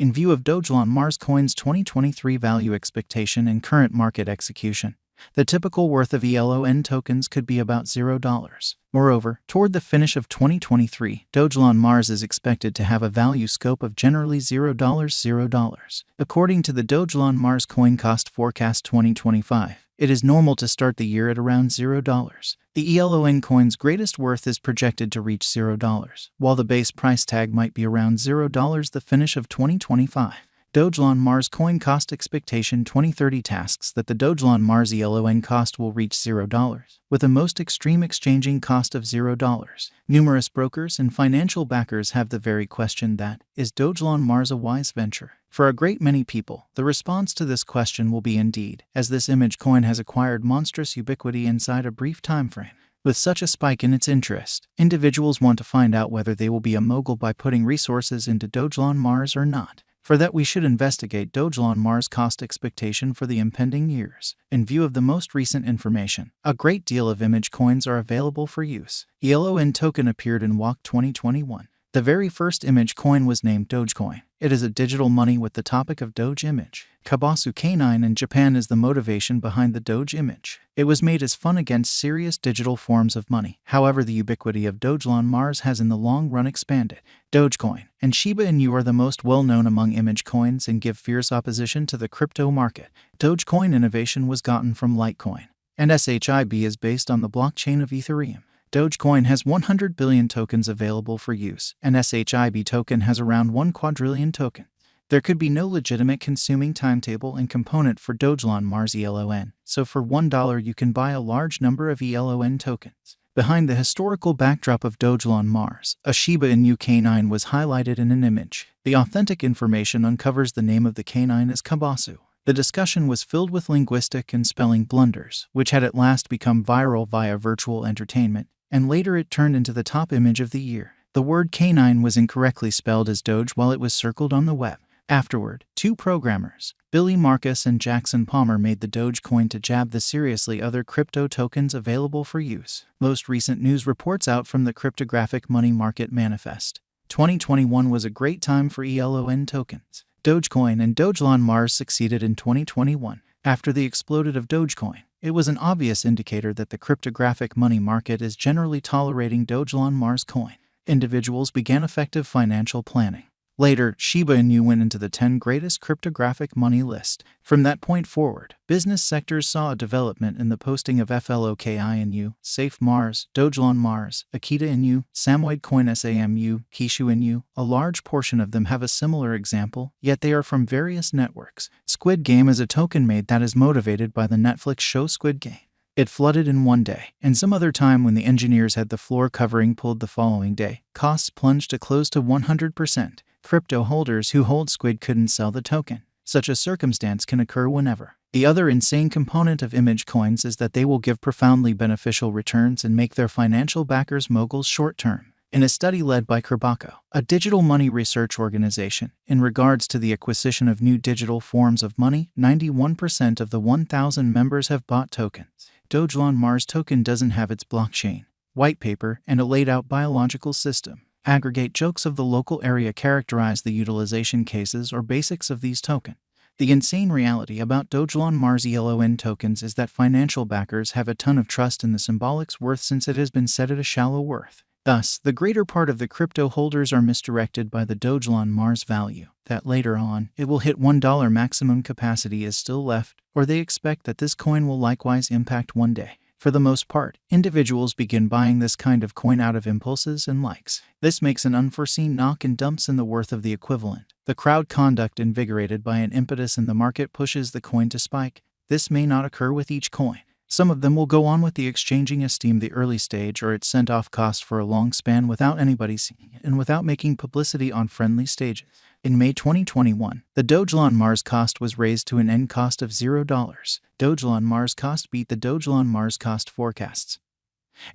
In view of Dogelon Mars Coin's 2023 value expectation and current market execution, the typical worth of ELON tokens could be about $0. Moreover, toward the finish of 2023, Dogelon Mars is expected to have a value scope of generally $0. According to the Dogelon Mars Coin Cost Forecast 2025, it is normal to start the year at around $0. The ELON coin's greatest worth is projected to reach $0, while the base price tag might be around $0 the finish of 2025. Dogelon Mars Coin Cost Expectation 2030 tasks that the Dogelon Mars ELON cost will reach $0, with a most extreme exchanging cost of $0. Numerous brokers and financial backers have the very question that, is Dogelon Mars a wise venture? For a great many people, the response to this question will be indeed, as this image coin has acquired monstrous ubiquity inside a brief time frame. With such a spike in its interest, individuals want to find out whether they will be a mogul by putting resources into Dogelon Mars or not. For that, we should investigate Dogelon Mars cost expectation for the impending years. In view of the most recent information, a great deal of image coins are available for use. ELON token appeared in WAC 2021. The very first image coin was named Dogecoin. It is a digital money with the topic of Doge image. Kabasu K9 in Japan is the motivation behind the Doge image. It was made as fun against serious digital forms of money. However, the ubiquity of Dogelon Mars has in the long run expanded. Dogecoin and Shiba Inu are the most well-known among image coins and give fierce opposition to the crypto market. Dogecoin innovation was gotten from Litecoin, and SHIB is based on the blockchain of Ethereum. Dogecoin has 100 billion tokens available for use, and SHIB token has around 1 quadrillion tokens. There could be no legitimate consuming timetable and component for Dogelon Mars ELON, so for $1 you can buy a large number of ELON tokens. Behind the historical backdrop of Dogelon Mars, a Shiba Inu K9 was highlighted in an image. The authentic information uncovers the name of the K9 as Kabasu. The discussion was filled with linguistic and spelling blunders, which had at last become viral via virtual entertainment, and later it turned into the top image of the year. The word K9 was incorrectly spelled as Doge while it was circled on the web. Afterward, two programmers, Billy Marcus and Jackson Palmer, made the Dogecoin to jab the seriously other crypto tokens available for use. Most recent news reports out from the Cryptographic Money Market Manifest. 2021 was a great time for ELON tokens. Dogecoin and Dogelon Mars succeeded in 2021. After the exploded of Dogecoin, it was an obvious indicator that the cryptographic money market is generally tolerating Dogelon Mars coin. Individuals began effective financial planning. Later, Shiba Inu went into the 10 greatest cryptographic money list. From that point forward, business sectors saw a development in the posting of FLOKI Inu, Safe Mars, Dogelon Mars, Akita Inu, Samoyed Coin SAMU, Kishu Inu. A large portion of them have a similar example, yet they are from various networks. Squid Game is a token made that is motivated by the Netflix show Squid Game. It flooded in one day, and some other time when the engineers had the floor covering pulled the following day. Costs plunged to close to 100%. Crypto holders who hold Squid couldn't sell the token. Such a circumstance can occur whenever. The other insane component of image coins is that they will give profoundly beneficial returns and make their financial backers moguls short-term. In a study led by Kerbako, a digital money research organization, in regards to the acquisition of new digital forms of money, 91% of the 1,000 members have bought tokens. Dogelon Mars token doesn't have its blockchain, white paper, and a laid-out biological system. Aggregate jokes of the local area characterize the utilization cases or basics of these tokens. The insane reality about Dogelon Mars ELON tokens is that financial backers have a ton of trust in the symbolic's worth since it has been set at a shallow worth. Thus, the greater part of the crypto holders are misdirected by the Dogelon Mars value, that later on, it will hit $1 maximum capacity is still left, or they expect that this coin will likewise impact one day. For the most part, individuals begin buying this kind of coin out of impulses and likes. This makes an unforeseen knock and dumps in the worth of the equivalent. The crowd conduct, invigorated by an impetus in the market, pushes the coin to spike. This may not occur with each coin. Some of them will go on with the exchanging esteem the early stage, or it sent off cost for a long span without anybody seeing it and without making publicity on friendly stages. In May 2021, the Dogelon Mars cost was raised to an end cost of $0. Dogelon Mars cost beat the Dogelon Mars cost forecasts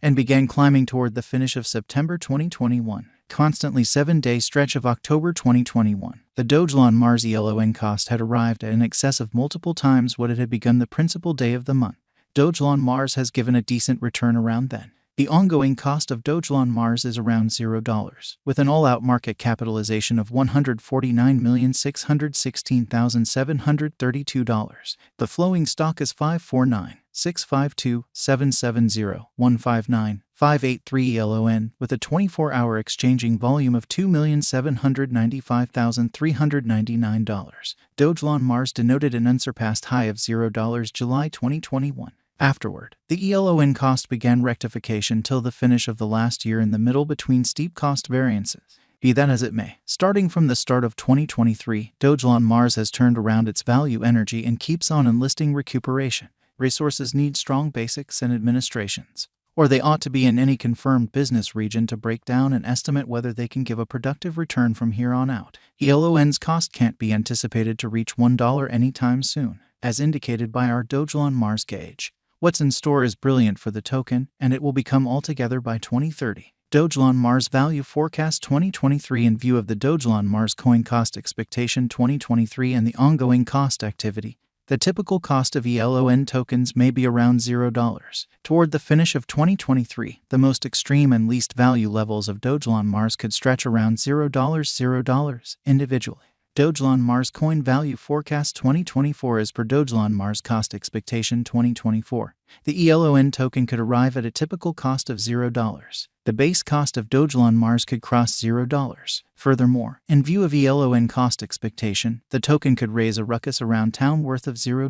and began climbing toward the finish of September 2021. Constantly 7-day stretch of October 2021, the Dogelon Mars ELON cost had arrived at an excess of multiple times what it had begun the principal day of the month. Dogelon Mars has given a decent return around then. The ongoing cost of Dogelon Mars is around $0, with an all-out market capitalization of $149,616,732. The flowing stock is 549-652-770-159-583 elon, with a 24-hour exchanging volume of $2,795,399. Dogelon Mars denoted an unsurpassed high of $0 July 2021. Afterward, the elon cost began rectification till the finish of the last year in the middle between steep cost variances. Be that as it may, starting from the start of 2023, Dogelon Mars has turned around its value energy and keeps on enlisting recuperation. Resources need strong basics and administrations, or they ought to be in any confirmed business region to break down and estimate whether they can give a productive return from here on out. Elon's cost can't be anticipated to reach $1 anytime soon, as indicated by our Dogelon Mars gauge. What's in store is brilliant for the token, and it will become altogether by 2030. Dogelon Mars Value Forecast 2023. In view of the Dogelon Mars Coin Cost Expectation 2023 and the ongoing cost activity, the typical cost of elon tokens may be around $0. Toward the finish of 2023, the most extreme and least value levels of Dogelon Mars could stretch around $0 individually. Dogelon Mars Coin Value Forecast 2024 is per Dogelon Mars Cost Expectation 2024. The elon token could arrive at a typical cost of $0. The base cost of Dogelon Mars could cross $0. Furthermore, in view of elon cost expectation, the token could raise a ruckus around town worth of $0.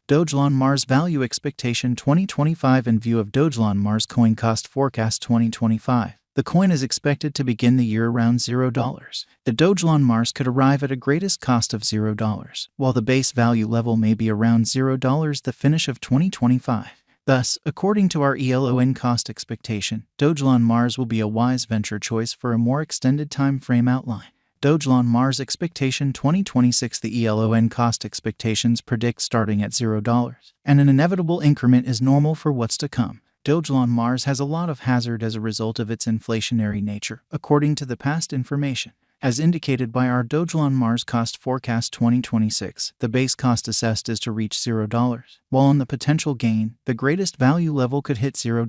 Dogelon Mars Value Expectation 2025. In view of Dogelon Mars Coin Cost Forecast 2025, the coin is expected to begin the year around $0. The Dogelon Mars could arrive at a greatest cost of $0, while the base value level may be around $0 the finish of 2025. Thus, according to our elon cost expectation, Dogelon Mars will be a wise venture choice for a more extended time frame outline. Dogelon Mars Expectation 2026. The elon cost expectations predict starting at $0, and an inevitable increment is normal for what's to come. Dogelon Mars has a lot of hazard as a result of its inflationary nature, according to the past information. As indicated by our Dogelon Mars Cost Forecast 2026, the base cost assessed is to reach $0, while on the potential gain, the greatest value level could hit $0.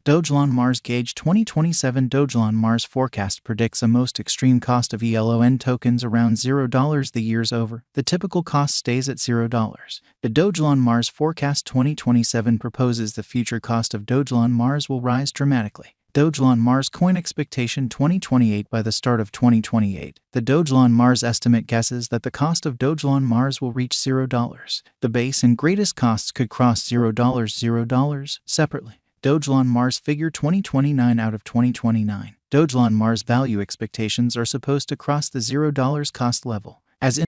Dogelon Mars Gauge 2027. Dogelon Mars Forecast predicts a most extreme cost of elon tokens around $0 the year's over. The typical cost stays at $0. The Dogelon Mars Forecast 2027 proposes the future cost of Dogelon Mars will rise dramatically. Dogelon Mars Coin Expectation 2028. By the start of 2028, the Dogelon Mars estimate guesses that the cost of Dogelon Mars will reach $0. The base and greatest costs could cross $0 separately. Dogelon Mars Figure 2029. Out of 2029, Dogelon Mars value expectations are supposed to cross the $0 cost level, as